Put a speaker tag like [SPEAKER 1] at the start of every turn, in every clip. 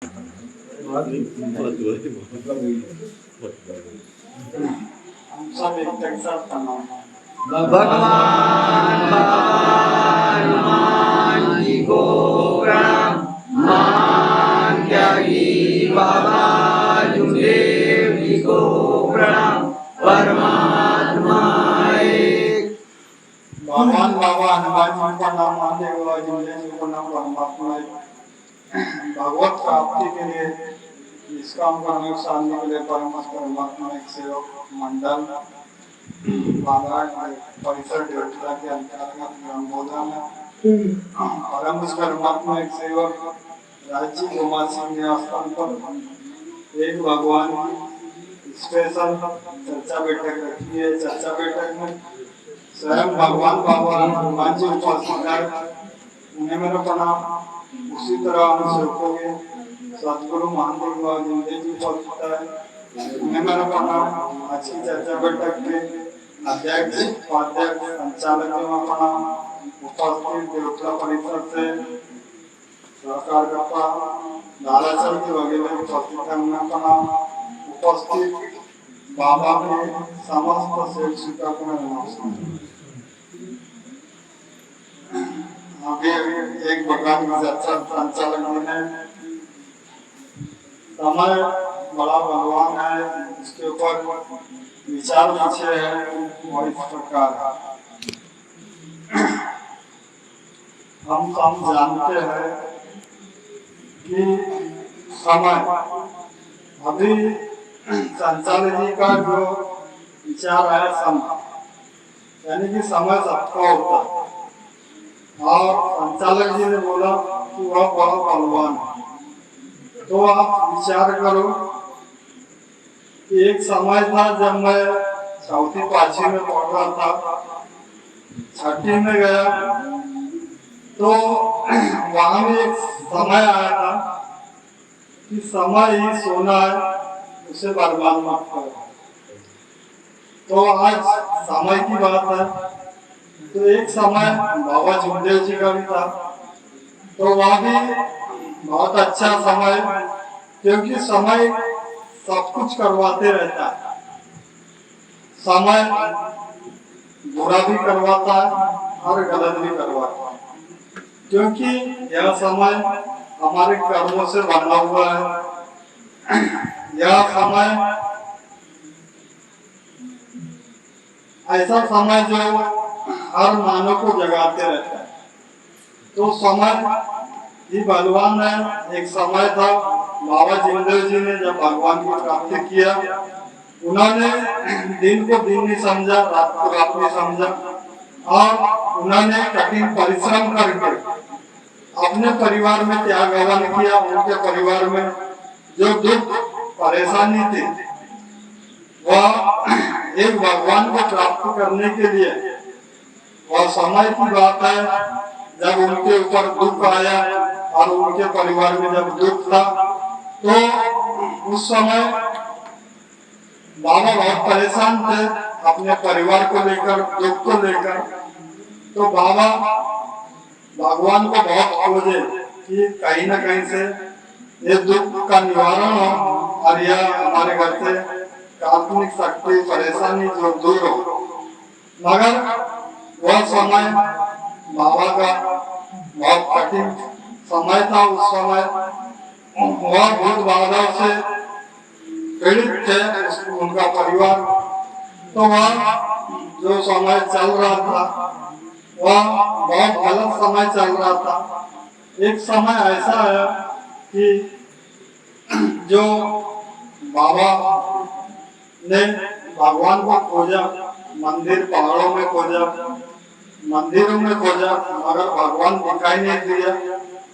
[SPEAKER 1] सब एक साथ करना।
[SPEAKER 2] भगवान हनुमान जी को प्रणाम। मान त्यागी बाबा जुदेव जी को प्रणाम। परमात्मा एक।
[SPEAKER 1] भगवान बाबा हनुमान जी का नाम मानने वाला जुदेव जी को नाम परमात्मा एक। भगवत प्राप्ति के लिए निष्काम कर्म साधने के लिए परमात्मा एक सेवक मंडल परिसर देवता के अंतर्गत ग्रामोदा में परम परमात्मा एक सेवक राज्य गोमा सिंह ने स्थान पर एक भगवान की स्पेशल चर्चा बैठक रखी है। चर्चा बैठक में स्वयं भगवान बाबा हनुमान जी उपस्थित है, उन्हें मेरा प्रणाम। उसी तरह हम सेवकों के सदगुरु महादेव बाबा जुदेव जी उपस्थित है, उन्हें मेरा प्रणाम। आज की चर्चा बैठक के अध्यक्ष उपाध्यक्ष संचालक में प्रणाम। उपस्थित देवता परिषद से सहकारकर्ता दाराचल के वगैरह उपस्थित है, उन्हें प्रणाम। उपस्थित बाबा के समस्त सेवक शिक्षा को नमस्कार। आगे एक प्रकार की चर्चा संचालक ने समय बड़ा बलवान है, इसके ऊपर विचार पूछे हैं और इस प्रकार हम सब जानते हैं कि समय अभी संचालक जी का जो विचार है समय यानी कि समय सबका होता है और संचालक जी ने बोला कि वह बड़ा बलवान है। तो आप विचार करो, एक समय था जब मैं चौथी पांचवी में पढ़ रहा था, छठी में गया तो वहां में एक समय आया था कि समय ही सोना है, उसे बर्बाद मत करो। तो आज समय की बात है, तो एक समय बाबा जुदेव जी का भी था, तो वह भी बहुत अच्छा समय, क्योंकि समय सब कुछ करवाते रहता है। समय बुरा भी करवाता है और गलत भी करवाता है, क्योंकि यह समय हमारे कर्मों से बना हुआ है। यह समय ऐसा समय जो हर मानव को जगाते रहता है। तो समय ही बलवान है। एक समय था बाबा जुदेव जी ने जब भगवान की प्राप्ति किया, उन्होंने दिन को दिन नहीं समझा, रात को रात नहीं समझा और उन्होंने कठिन परिश्रम करके अपने परिवार में त्याग आह्वान किया। उनके परिवार में जो दुख परेशानी थी वह एक भगवान को प्राप्त करने के लिए, वह समय की बात है जब उनके ऊपर दुख आया और उनके परिवार में जब दुख था, तो उस समय बाबा बहुत परेशान थे अपने परिवार को लेकर, दुख को लेकर। तो बाबा भगवान को बहुत खोजे कि कहीं न कहीं से ये दुख का निवारण हो और यह हमारे घर से काल्पनिक शक्ति परेशानी जो दूर हो। मगर वह समय बाबा का बहुत कठिन समय था। उस समय वह भूत बाधा से पीड़ित थे उनका परिवार। तो वह जो समय चल रहा था वह बहुत गलत समय चल रहा था। एक समय ऐसा है कि जो बाबा ने भगवान को खोजा, मंदिर पहाड़ों में खोजा, मंदिरों में खोजा, मगर भगवान दिखाई नहीं दिया।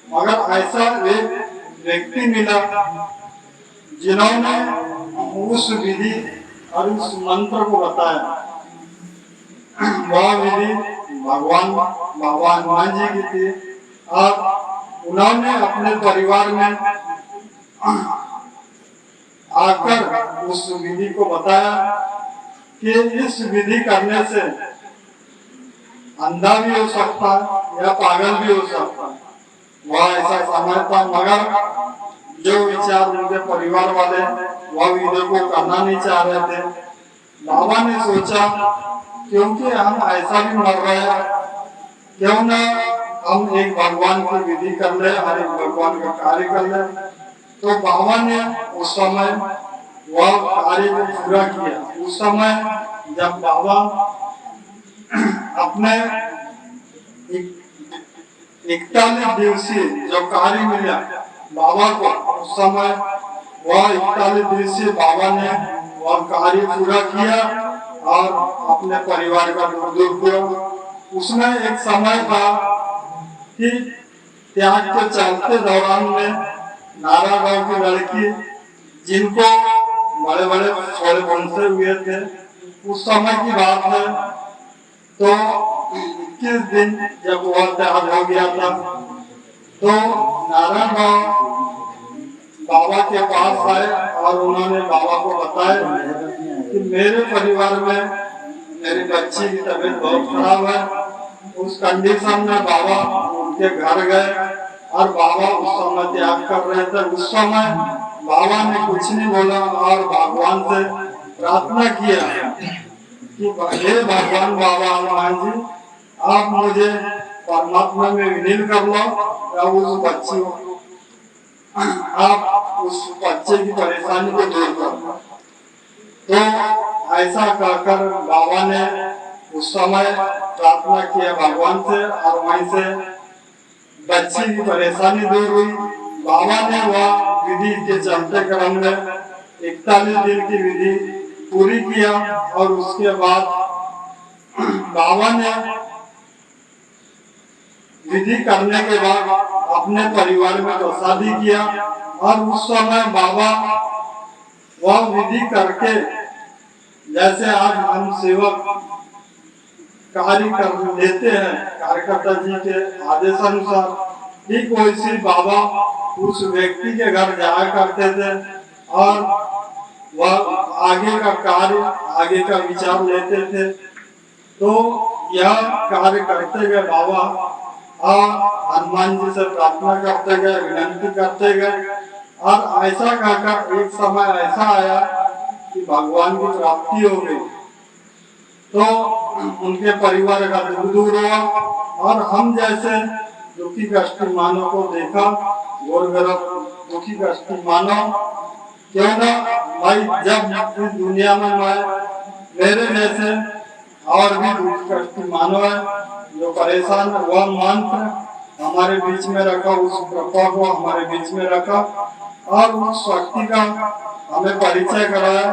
[SPEAKER 1] मगर ऐसा एक व्यक्ति मिला जिन्होंने उस विधि और उस मंत्र को बताया। वह विधि भगवान बाबा हनुमान जी की थी और उन्होंने अपने परिवार में आकर उस विधि को बताया कि इस विधि करने से अंधा भी हो सकता है या पागल भी हो सकता है। वह ऐसा समय था, मगर जो विचार उनके परिवार वाले वह विधि को करना नहीं चाह रहे थे, बाबा ने सोचा क्योंकि हम ऐसा भी मर रहे हैं, क्यों ना हम एक भगवान की विधि कर ले और एक भगवान का कार्य कर ले। तो बाबा ने उस समय वह कार्य को पूरा किया। उस समय जब बाबा अपने 41 दिवसीय जो कार्य मिला बाबा को, उस समय वह 41 दिवसीय बाबा ने वह कार्य पूरा किया और अपने परिवार का दुख दूर किया। उसमें एक समय था कि त्याग के चलते दौरान में नारा गांव की लड़की जिनको बड़े बड़े छोड़े बंसे हुए थे, उस समय की बात है। तो 21 दिन जब वह त्याग हो गया था, तो नारायण गांव बाबा के पास आए और उन्होंने बाबा को बताया कि मेरे परिवार में मेरी बच्ची की तबीयत बहुत खराब है। उस कंडीशन में बाबा उनके घर गए और बाबा उस समय त्याग कर रहे थे। उस समय बाबा ने कुछ नहीं बोला और भगवान से प्रार्थना किया कि हे भगवान बाबा हनुमान जी, आप मुझे परमात्मा में विलीन कर लो या उस बच्ची आप उस बच्चे की परेशानी को दूर कर लो। तो ऐसा कहकर बाबा ने उस समय प्रार्थना किया भगवान से और वहीं से बच्ची की परेशानी दूर हुई। बाबा ने वह विधि के चलते क्रम में 41 दिन की विधि पूरी किया और उसके बाद बाबा ने विधि करने के बाद अपने परिवार में प्रसादी किया और उस समय बाबा वह विधि करके, जैसे आज हम सेवक कार्य कर लेते हैं कार्यकर्ता जी के आदेश अनुसार, ठीक वैसे बाबा उस व्यक्ति के घर जाया करते थे और वह आगे का कार्य आगे का विचार लेते थे। तो यह कार्य करते गए बाबा और हनुमान जी से प्रार्थना करते गए, विनती करते गए और ऐसा कहकर एक समय ऐसा आया कि भगवान की प्राप्ति हो गई। तो उनके परिवार का दुख दूर हुआ और हम जैसे दुखी कष्टी मानव को देखा, गोर गर्भ दुखी कष्टी मानव, क्यों ना भाई जब इस दुनिया में मैं मेरे जैसे और भी दुखी कष्टी मानव है जो परेशान, वह मंत्र हमारे बीच में रखा, उस कृपा को हमारे बीच में रखा और उस शक्ति का हमें परिचय कराया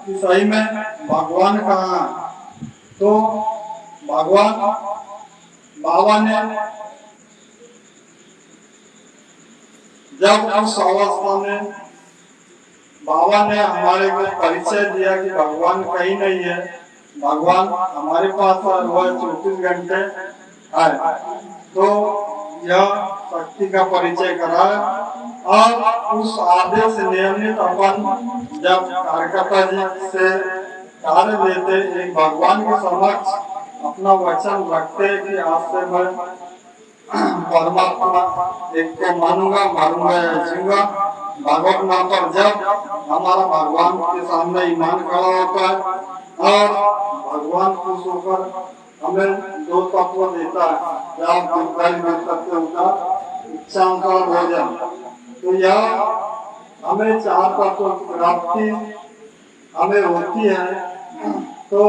[SPEAKER 1] कि सही में भगवान कहाँ है। तो भगवान बाबा ने जब उस अवस्था में बाबा ने हमारे को परिचय दिया कि भगवान कहीं नहीं है, भगवान हमारे पास वह 24 घंटे है। तो यह शक्ति का परिचय कराया और उस आदेश नियमित अपन जब कार्यकर्ता जी से कार्य लेते, एक भगवान के समक्ष अपना वचन रखते कि आज से मैं परमात्मा एक को मानूंगा, मारूंगा या जीऊंगा। भगवत नाम पर जब हमारा भगवान के सामने ईमान खड़ा होता है और भगवान खुश होकर हमें 2 तत्व देता है, आप दुर्गारी मिल सकते होगा इच्छा अनुसार भोजन। तो यह हमें 4 तत्व की प्राप्ति हमें होती है। तो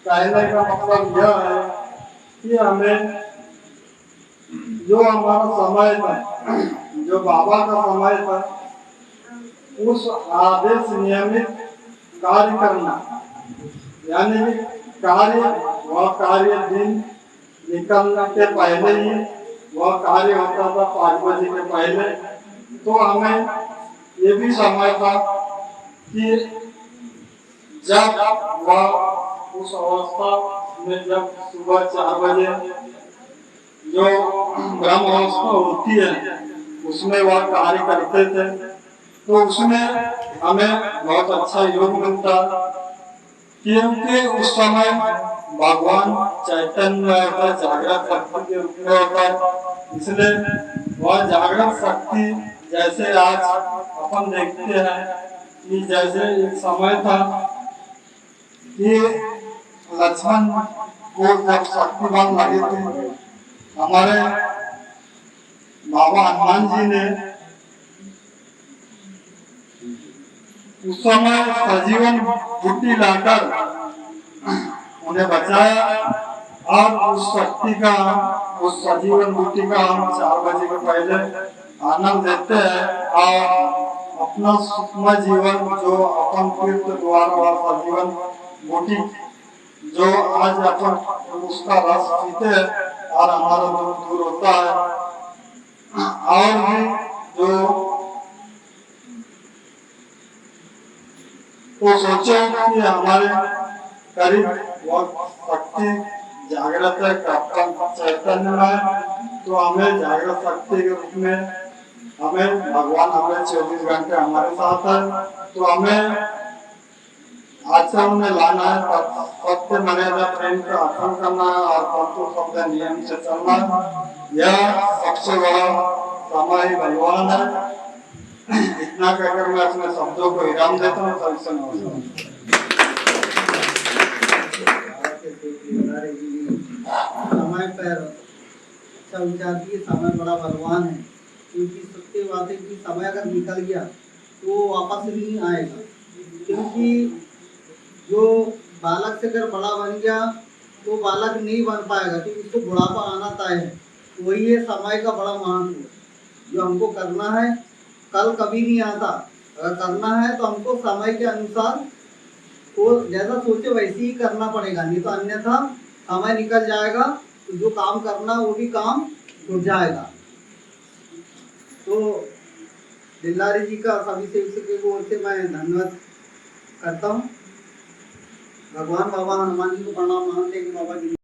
[SPEAKER 1] कहने का मतलब यह है कि हमें जो हमारा समय था, जो बाबा का समय था, उस आदेश नियमित कार्य करना, यानी कार्य वह कार्य दिन निकलने के पहले ही वह कार्य होता था 5 बजे के पहले। तो हमें ये भी समय था कि जब वह उस अवस्था में जब सुबह 4 बजे जो ब्रह्म अवस्था होती है उसमें वह कार्य करते थे, तो उसमें हमें बहुत अच्छा योग मिलता, क्योंकि उस समय भगवान चैतन्य होता है, जागृत शक्ति के रूप में होता है, इसलिए वह जागृत शक्ति जैसे आज अपन देखते हैं कि जैसे एक समय था कि लक्ष्मण को जब शक्तिवान लगे थे, हमारे बाबा हनुमान जी ने उस समय सजीवन बूटी लाकर उन्हें बचाया और उस शक्ति का, उस सजीवन बूटी का हम 4 बजे के पहले आनंद लेते हैं और अपना सुखमय जीवन जो अपन तीर्थ द्वारा और सजीवन बूटी जो आज अपन उसका रस पीते हैं और हमारा दुख दूर होता है। और भी जो तो सोचो कि हमारे करीब वह शक्ति जागृत है, चैतन्य है, तो हमें जागृत शक्ति के रूप में हमें भगवान हमें 24 घंटे हमारे साथ है, तो हमें आचरण में लाना है, सत्य मर्यादा प्रेम का आचरण करना है और तत्व शब्द नियम से चलना है। यह सबसे बड़ा समय ही भगवान है। इतना कहकर मैं अपने शब्दों को विराम देता हूँ। सभी से नमस्कार।
[SPEAKER 3] समय पर अच्छा विचार की, समय बड़ा बलवान है, क्योंकि सत्य बात है कि समय अगर निकल गया तो वो वापस नहीं आएगा। क्योंकि जो बालक से अगर बड़ा बन गया तो बालक नहीं बन पाएगा, क्योंकि उसको बुढ़ापा आना तय है। वही है समय का बड़ा महत्व। जो हमको करना है कल कभी नहीं आता, अगर करना है तो हमको समय के अनुसार वो जैसा सोचे वैसे ही करना पड़ेगा, नहीं तो अन्यथा समय निकल जाएगा तो जो काम करना वो भी काम छूट जाएगा। तो दिल्लारी जी का सभी सेवक की ओर से मैं धन्यवाद करता हूँ। भगवान बाबा हनुमान जी को प्रणाम। महान बाबा जी